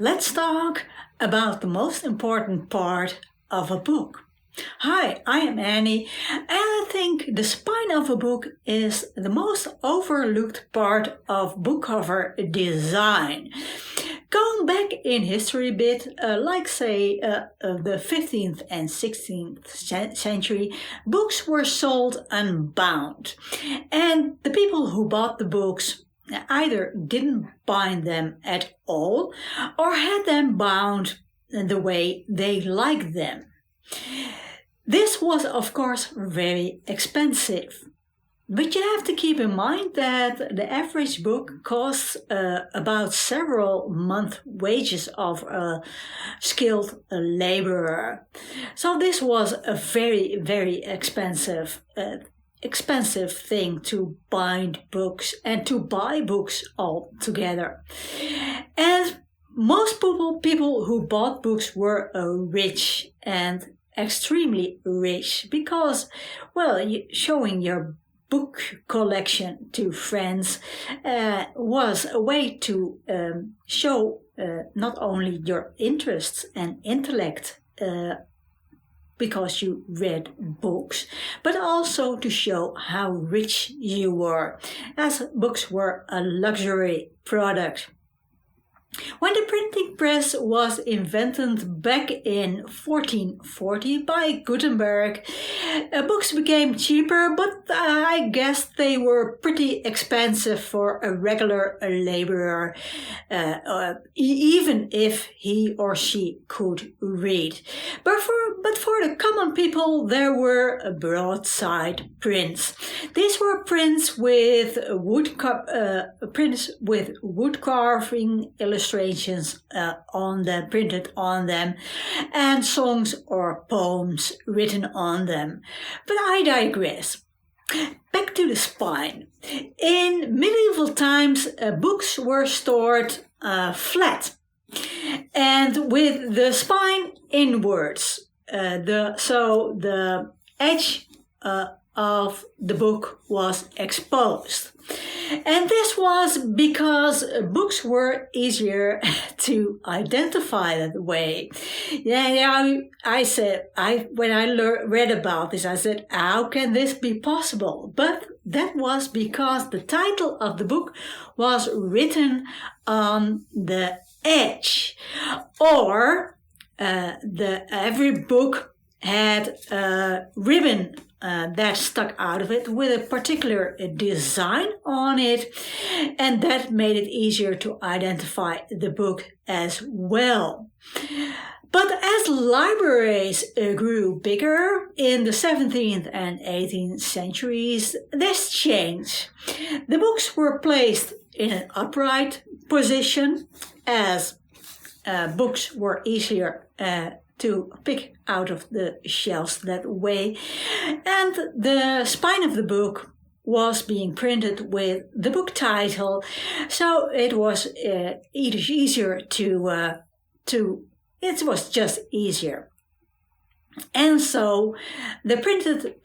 Let's talk about the most important part of a book. Hi, I am Annie, and I think the spine of a book is the most overlooked part of book cover design. Going back in history a bit, the 15th and 16th century, books were sold unbound. And the people who bought the books either didn't bind them at all or had them bound the way they liked them. This was, of course, very expensive. But you have to keep in mind that the average book costs about several month wages of a skilled laborer. So this was a very, very expensive thing to bind books and to buy books all together. And most people who bought books were rich and extremely rich because, showing your book collection to friends was a way to show not only your interests and intellect because you read books, but also to show how rich you were, as books were a luxury product. When the printing press was invented back in 1440 by Gutenberg, books became cheaper, but I guess they were pretty expensive for a regular laborer, even if he or she could read. But for the common people, there were broadside prints. These were prints with wood carving illustrations printed on them, and songs or poems written on them. But I digress. Back to the spine. In medieval times, books were stored flat and with the spine inwards. So the edge of the book was exposed. And this was because books were easier to identify that way. When I read about this, I said, how can this be possible? But that was because the title of the book was written on the edge, or every book had a ribbon that stuck out of it with a particular design on it, and that made it easier to identify the book as well. But as libraries grew bigger in the 17th and 18th centuries, this changed. The books were placed in an upright position, as books were easier to pick out of the shelves that way, and the spine of the book was being printed with the book title, so it was easier it was just easier. And so the printed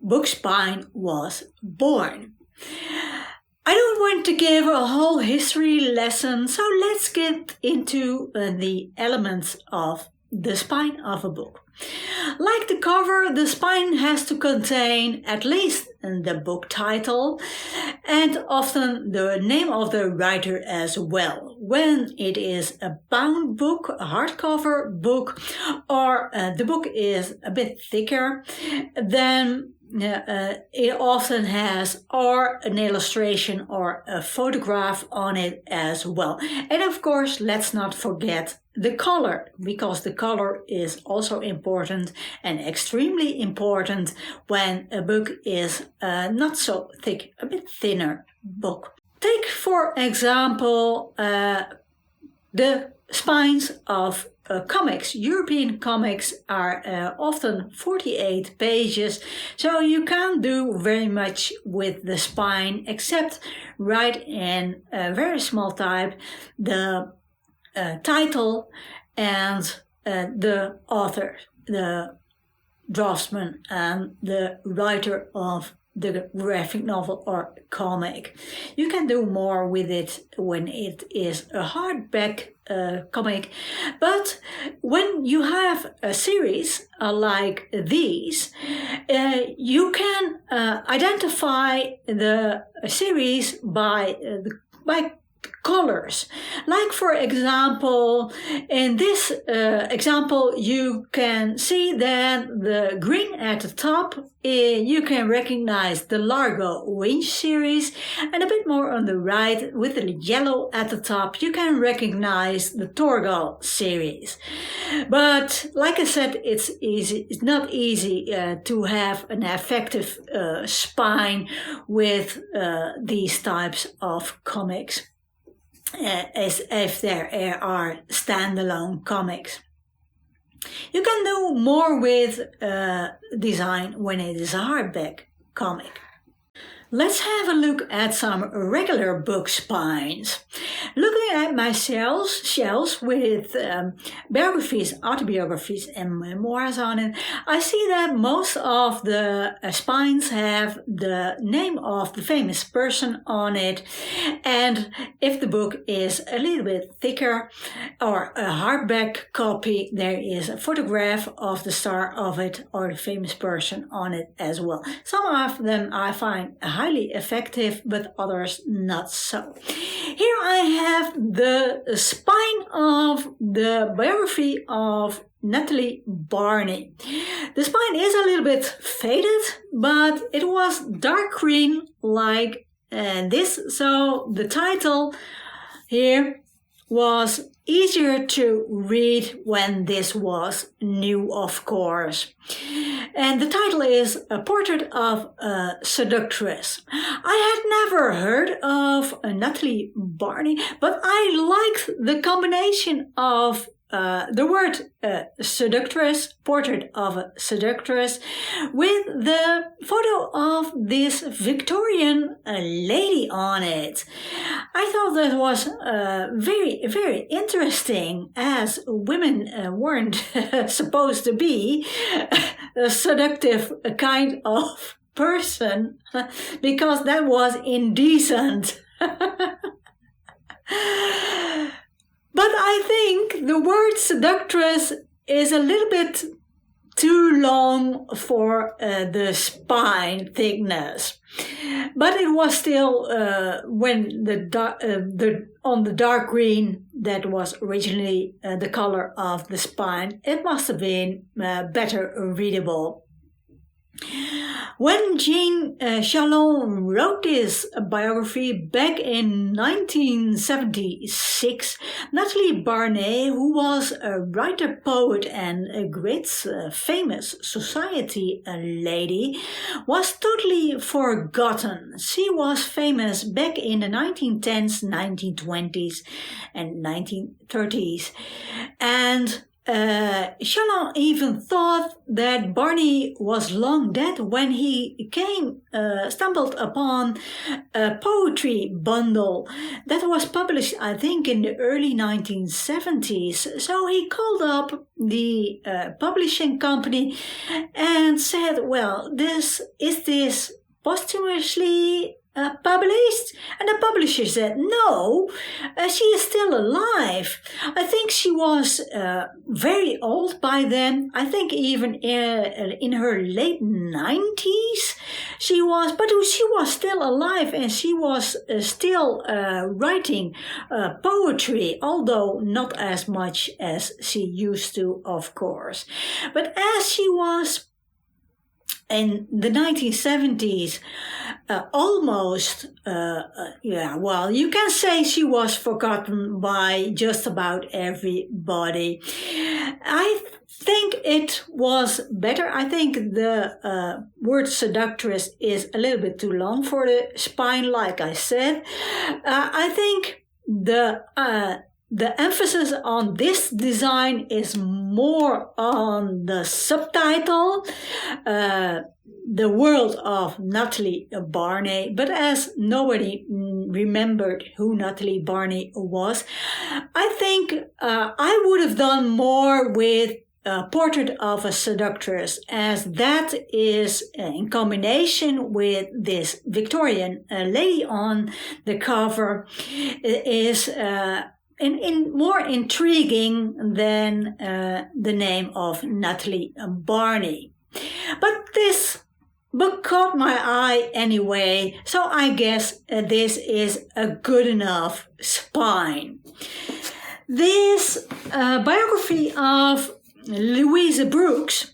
book spine was born. I don't want to give a whole history lesson, so let's get into the elements of the spine of a book. Like the cover, the spine has to contain at least the book title and often the name of the writer as well. When it is a bound book, a hardcover book, or the book is a bit thicker, then it often has or an illustration or a photograph on it as well. And of course, let's not forget the color, because the color is also important and extremely important when a book is not so thick, a bit thinner book. Take, for example, the spines of comics. European comics are often 48 pages, so you can't do very much with the spine except write in very small type the title and the author, the draftsman, and the writer of the graphic novel or comic. You can do more with it when it is a hardback comic. But when you have a series like these, you can identify the series by colors. Like for example, in this example, you can see that the green at the top, you can recognize the Largo Winch series, and a bit more on the right with the yellow at the top, you can recognize the Torgal series. But like I said, it's not easy to have an effective spine with these types of comics. As if there are standalone comics. You can do more with design when it is a hardback comic. Let's have a look at some regular book spines. Looking at my shelves with biographies, autobiographies and memoirs on it, I see that most of the spines have the name of the famous person on it, and if the book is a little bit thicker or a hardback copy, there is a photograph of the star of it or the famous person on it as well. Some of them I find highly effective, but others not so. Here I have the spine of the biography of Natalie Barney. The spine is a little bit faded, but it was dark green like this, so the title here was easier to read when this was new, of course. And the title is A Portrait of a Seductress. I had never heard of Natalie Barney, but I liked the combination of the word seductress, portrait of a seductress, with the photo of this Victorian lady on it. I thought that was very, very interesting, as women weren't supposed to be a seductive kind of person, because that was indecent. But I think the word seductress is a little bit too long for the spine thickness. But it was still when on the dark green that was originally the color of the spine, it must have been better readable. When Jean Chalon wrote this biography back in 1976, Natalie Barney, who was a writer, poet and a great famous society lady, was totally forgotten. She was famous back in the 1910s, 1920s and 1930s. And Chalon even thought that Barney was long dead when he stumbled upon a poetry bundle that was published, I think, in the early 1970s. So he called up the publishing company and said, well, is this posthumously published? And the publisher said, no, she is still alive. I think she was very old by then. I think even in her late 90s she was, but she was still alive, and she was still writing poetry, although not as much as she used to, of course. But as she was in the 1970s, you can say she was forgotten by just about everybody. I think it was better. I think the word seductress is a little bit too long for the spine, like I said. I think the emphasis on this design is more on the subtitle, The World of Natalie Barney. But as nobody remembered who Natalie Barney was, I think I would have done more with a Portrait of a Seductress, as that is in combination with this Victorian lady on the cover, is more intriguing than the name of Natalie Barney. But this book caught my eye anyway, so I guess this is a good enough spine. This biography of Louise Brooks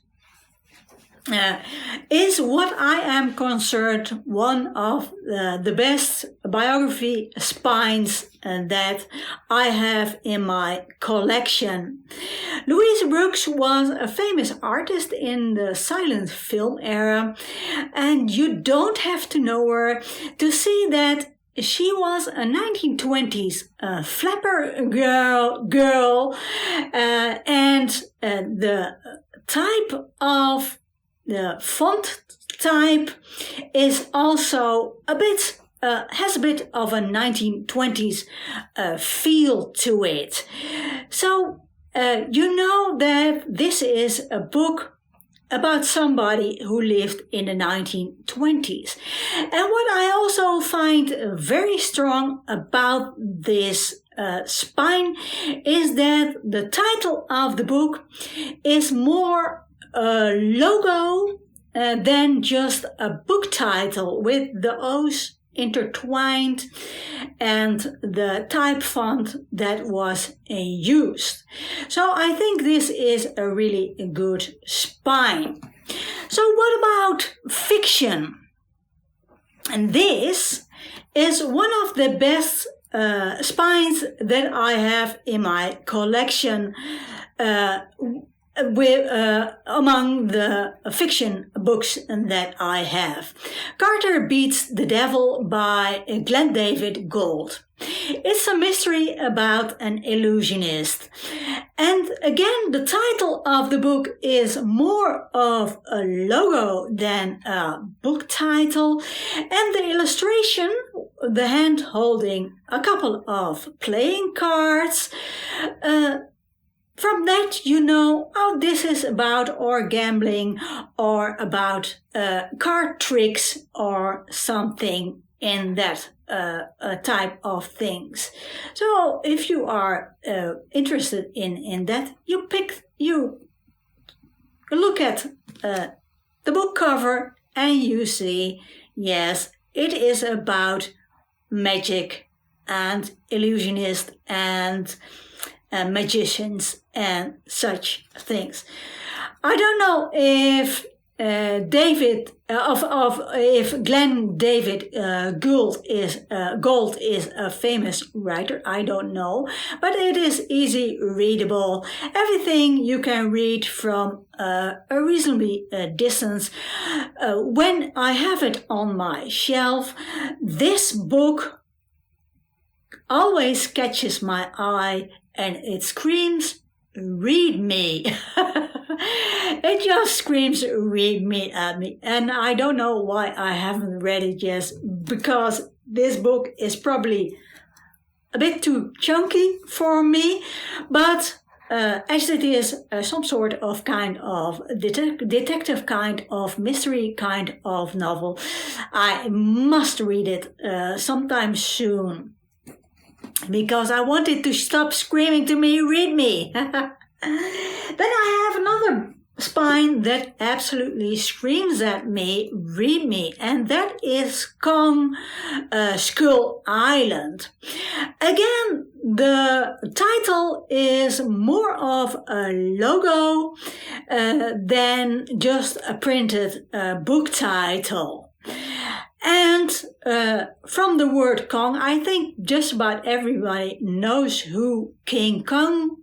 is what I am concerned one of the best biography spines that I have in my collection. Louise Brooks was a famous artist in the silent film era, and you don't have to know her to see that she was a 1920s flapper girl, and the type of the font type is also has a bit of a 1920s feel to it. So you know that this is a book about somebody who lived in the 1920s. And what I also find very strong about this spine is that the title of the book is more a logo than just a book title, with the O's intertwined and the type font that was used. So I think this is a really good spine. So what about fiction? And this is one of the best spines that I have in my collection among the fiction books that I have. Carter Beats the Devil by Glenn David Gould. It's a mystery about an illusionist. And again, the title of the book is more of a logo than a book title. And the illustration, the hand holding a couple of playing cards, from that, you know, oh, this is about or gambling or about card tricks or something in that type of things. So if you are interested in that, you look at the book cover and you see, yes, it is about magic and illusionists and magicians and such things. I don't know if if Glenn David Gould is a famous writer. I don't know, but it is easy readable. Everything you can read from a reasonably distance. When I have it on my shelf, this book always catches my eye. And it screams, read me. It just screams, read me at me. And I don't know why I haven't read it yet, because this book is probably a bit too chunky for me. But as it is some sort of kind of detective kind of mystery kind of novel, I must read it sometime soon. Because I wanted to stop screaming to me, read me. Then I have another spine that absolutely screams at me, read me. And that is Kong Skull Island. Again, the title is more of a logo than just a printed book title. And from the word Kong, I think just about everybody knows who King Kong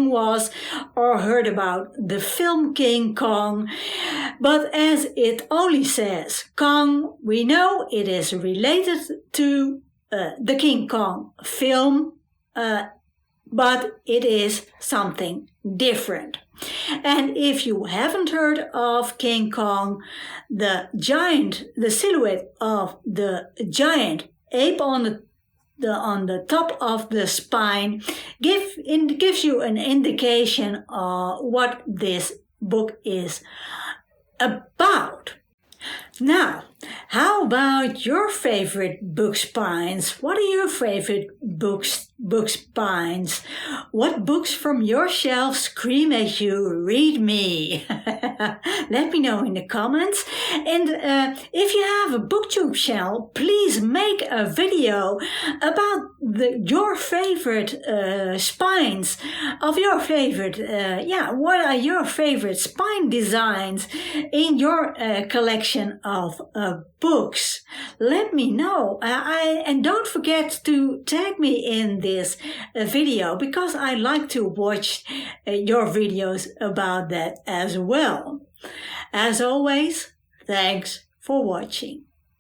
was, or heard about the film King Kong. But as it only says Kong, we know it is related to the King Kong film, but it is something different. And if you haven't heard of King Kong, the silhouette of the giant ape on the top of the spine gives you an indication of what this book is about. Now, How about your favorite book spines? What are your favorite book spines? What books from your shelf scream at you, read me? Let me know in the comments. And if you have a BookTube channel, please make a video about your favorite spines of your favorite, what are your favorite spine designs in your collection of books? Let me know. And don't forget to tag me in this video, because I like to watch your videos about that as well. As always, thanks for watching.